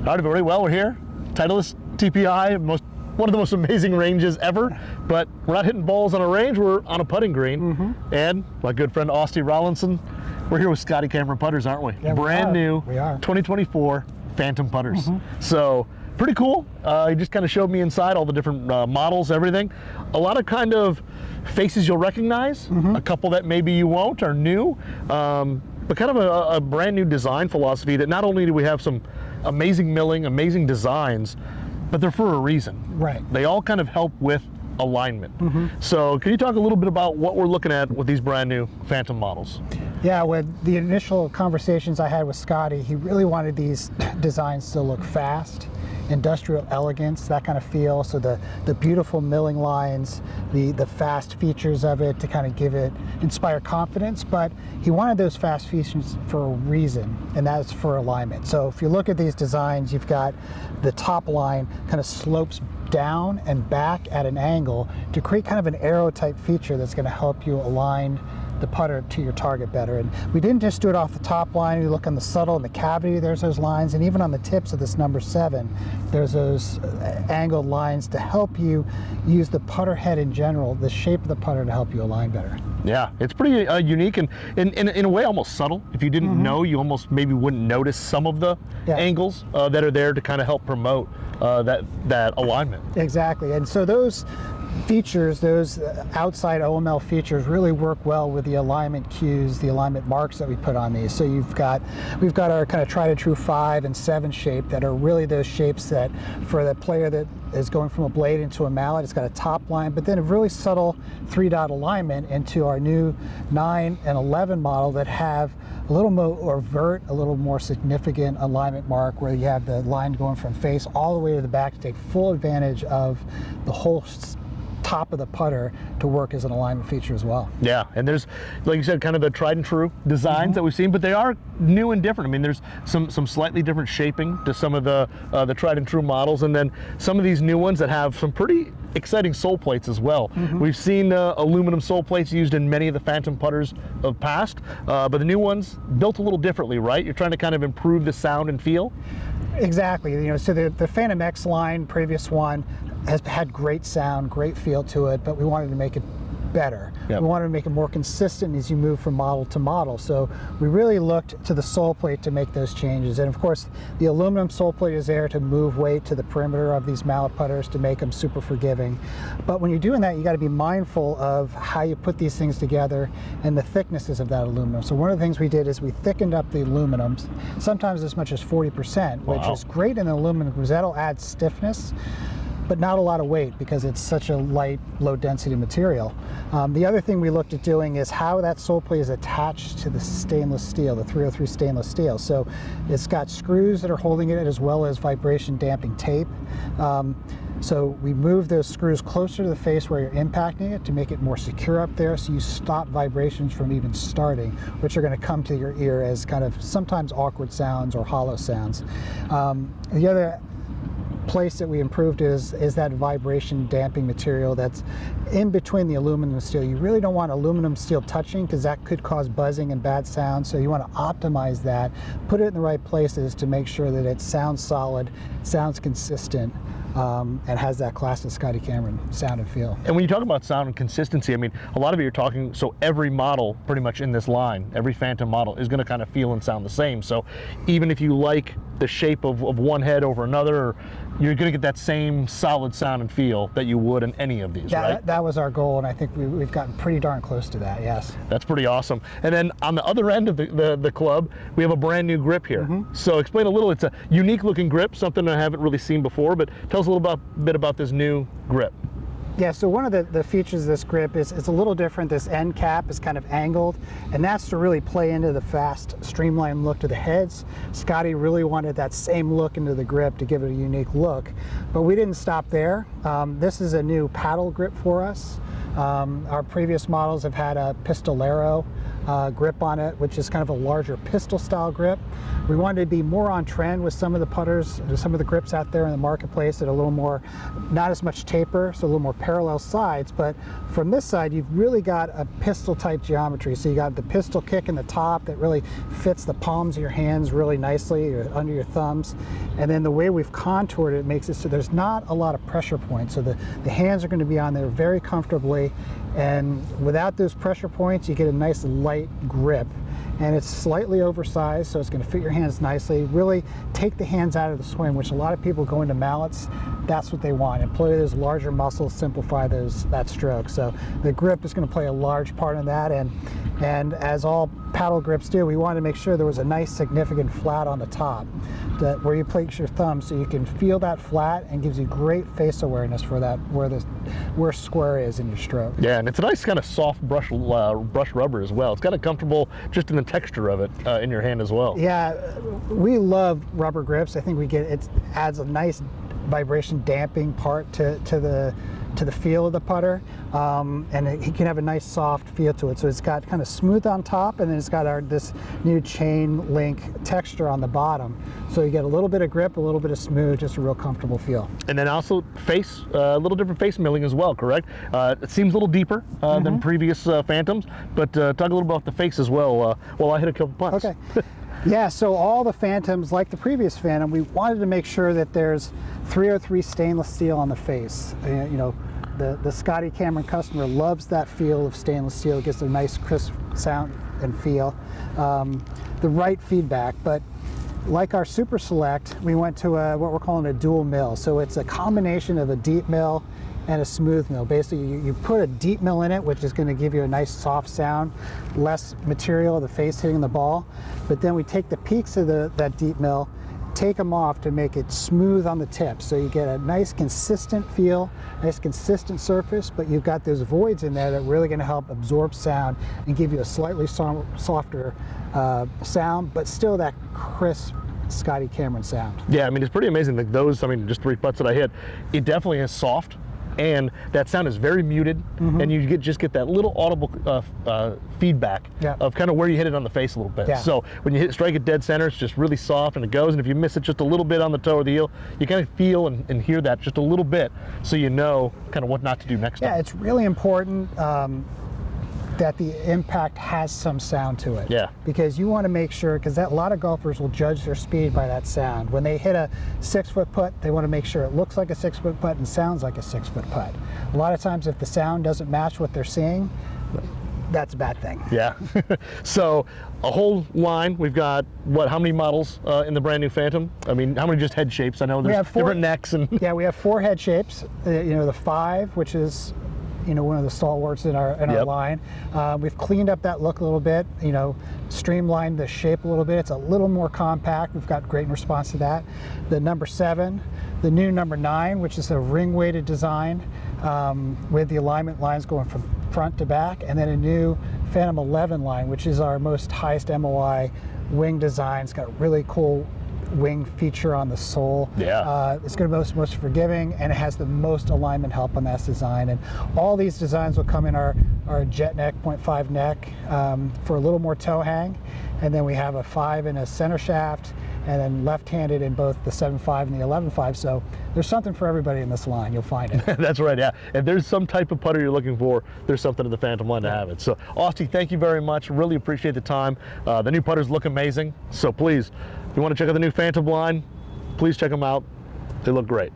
All right, everybody, well, we're here. Titleist TPI, one of the most amazing ranges ever, but we're not hitting balls on a range, we're on a putting green. And my good friend Austie Rollinson, we're here with Scotty Cameron putters, aren't we? Yeah, Brand new we are. 2024 Phantom putters. So pretty cool. He just kind of showed me inside all the different models, everything. A lot of kind of faces you'll recognize, a couple that maybe you won't are new, but kind of a brand new design philosophy that not only do we have some amazing milling, amazing designs, but they're for a reason. Right. They all kind of help with alignment. So can you talk a little bit about what we're looking at with these brand new Phantom models? Yeah, with the initial conversations I had with Scotty, he really wanted these designs to look fast, industrial elegance, that kind of feel. So the beautiful milling lines, the fast features of it to kind of inspire confidence, but he wanted those fast features for a reason, and that's for alignment. So if you look at these designs, you've got the top line kind of slopes down and back at an angle to create kind of an arrow type feature that's going to help you align the putter to your target better. And we didn't just do it off the top line. We look on the subtle and the cavity, there's those lines, and even on the tips of this number 7, there's those angled lines to help you use the putter head in general, the shape of the putter, to help you align better. Yeah, it's pretty unique and in a way almost subtle. If you didn't know, you almost maybe wouldn't notice some of the angles that are there to kind of help promote that alignment. Exactly, and so those features, those outside OML features, really work well with the alignment cues, the alignment marks that we put on these. So we've got our kind of tried and true 5 and 7 shape that are really those shapes that for the player that is going from a blade into a mallet, it's got a top line, but then a really subtle 3-dot alignment into our new 9 and 11 model that have a little more overt, a little more significant alignment mark where you have the line going from face all the way to the back to take full advantage of the whole top of the putter to work as an alignment feature as well. Yeah, and there's, like you said, kind of the tried and true designs that we've seen, but they are new and different. I mean, there's some slightly different shaping to some of the tried and true models, and then some of these new ones that have some pretty exciting sole plates as well. We've seen aluminum sole plates used in many of the Phantom putters of past, but the new ones built a little differently, right? You're trying to kind of improve the sound and feel. Exactly. You know, so the Phantom X line, previous one, has had great sound, great feel to it, but we wanted to make it better. We wanted to make it more consistent as you move from model to model. So we really looked to the sole plate to make those changes. And of course, the aluminum sole plate is there to move weight to the perimeter of these mallet putters to make them super forgiving. But when you're doing that, you got to be mindful of how you put these things together and the thicknesses of that aluminum. So one of the things we did is we thickened up the aluminums, sometimes as much as 40%, which is great in aluminum because that'll add stiffness, but not a lot of weight because it's such a light, low density material. The other thing we looked at doing is how that sole plate is attached to the stainless steel, the 303 stainless steel. So it's got screws that are holding it as well as vibration damping tape. So we move those screws closer to the face where you're impacting it to make it more secure up there, so you stop vibrations from even starting, which are going to come to your ear as kind of sometimes awkward sounds or hollow sounds. The other place that we improved is that vibration damping material that's in between the aluminum and steel. You really don't want aluminum steel touching because that could cause buzzing and bad sound, so you want to optimize that, put it in the right places to make sure that it sounds solid, sounds consistent, and has that classic Scotty Cameron sound and feel. And when you talk about sound and consistency, I mean, a lot of it you're talking, so every model pretty much in this line, every Phantom model is going to kind of feel and sound the same. So even if you like the shape of one head over another, you're going to get that same solid sound and feel that you would in any of these, right? That was our goal, and I think we've gotten pretty darn close to that, yes. That's pretty awesome. And then on the other end of the club, we have a brand new grip here. So explain a little, it's a unique looking grip, something I haven't really seen before, but tell us a little bit about this new grip. Yeah, so one of the features of this grip is it's a little different. This end cap is kind of angled, and that's to really play into the fast, streamlined look to the heads. Scotty really wanted that same look into the grip to give it a unique look, but we didn't stop there. This is a new paddle grip for us. Our previous models have had a pistolero grip on it, which is kind of a larger pistol style grip. We wanted to be more on trend with some of the putters, some of the grips out there in the marketplace that are a little more, not as much taper, so a little more parallel sides, but from this side you've really got a pistol type geometry. So you got the pistol kick in the top that really fits the palms of your hands really nicely, or under your thumbs, and then the way we've contoured it makes it so there's not a lot of pressure points, so the hands are going to be on there very comfortably, and without those pressure points you get a nice light grip. And it's slightly oversized, so it's going to fit your hands nicely. Really take the hands out of the swing, which a lot of people go into mallets. That's what they want. Employ those larger muscles, simplify that stroke. So the grip is going to play a large part in that. And as all paddle grips do, we wanted to make sure there was a nice significant flat on the top where you place your thumb, so you can feel that flat and gives you great face awareness for that where square is in your stroke. Yeah, and it's a nice kind of soft brush rubber as well. It's kind of comfortable just in the texture of it in your hand as well. Yeah, we love rubber grips. I think it adds a nice vibration damping part to the feel of the putter, and it can have a nice soft feel to it. So it's got kind of smooth on top, and then it's got this new chain link texture on the bottom. So you get a little bit of grip, a little bit of smooth, just a real comfortable feel. And then also face, a little different face milling as well, correct? It seems a little deeper than previous Phantoms, but talk a little about the face as well while I hit a couple putts. Okay. Yeah, so all the Phantoms, like the previous Phantom, we wanted to make sure that there's 303 stainless steel on the face. You know, the Scotty Cameron customer loves that feel of stainless steel. It gives a nice crisp sound and feel. The right feedback, but like our Super Select, we went to what we're calling a dual mill. So it's a combination of a deep mill and a smooth mill. Basically, you put a deep mill in it, which is going to give you a nice soft sound, less material of the face hitting the ball. But then we take the peaks of that deep mill, take them off to make it smooth on the tip. So you get a nice consistent feel, nice consistent surface, but you've got those voids in there that are really going to help absorb sound and give you a slightly softer sound, but still that crisp Scotty Cameron sound. Yeah, I mean, it's pretty amazing. Like those, I mean, just 3 putts that I hit, it definitely is soft. And that sound is very muted, and you just get that little audible feedback of kind of where you hit it on the face a little bit. Yeah. So when you strike it dead center, it's just really soft and it goes. And if you miss it just a little bit on the toe or the heel, you kind of feel and hear that just a little bit, so you know kind of what not to do next time. Yeah, it's really important that the impact has some sound to it. Yeah. Because you want to make sure, because a lot of golfers will judge their speed by that sound. When they hit a 6-foot putt, they want to make sure it looks like a 6-foot putt and sounds like a 6-foot putt. A lot of times if the sound doesn't match what they're seeing, that's a bad thing. Yeah. So a whole line, we've got how many models in the brand new Phantom? I mean, how many just head shapes? I know there's different necks and yeah, we have 4 head shapes. You know, the 5, which is one of the stalwarts in our line. We've cleaned up that look a little bit, streamlined the shape a little bit. It's a little more compact. We've got great response to that. The number 7, the new number 9, which is a ring weighted design with the alignment lines going from front to back, and then a new Phantom 11 line, which is our most highest MOI wing design. It's got a really cool wing feature on the sole. Yeah. It's going to be most forgiving, and it has the most alignment help on that design. And all these designs will come in our jet neck, 0.5 neck for a little more toe hang. And then we have a 5 in a center shaft, and then left-handed in both the 7.5 and the 11.5. So there's something for everybody in this line. You'll find it. That's right, yeah. If there's some type of putter you're looking for, there's something in the Phantom line to have it. So, Austie, thank you very much. Really appreciate the time. The new putters look amazing. So please, if you want to check out the new Phantom line, please check them out. They look great.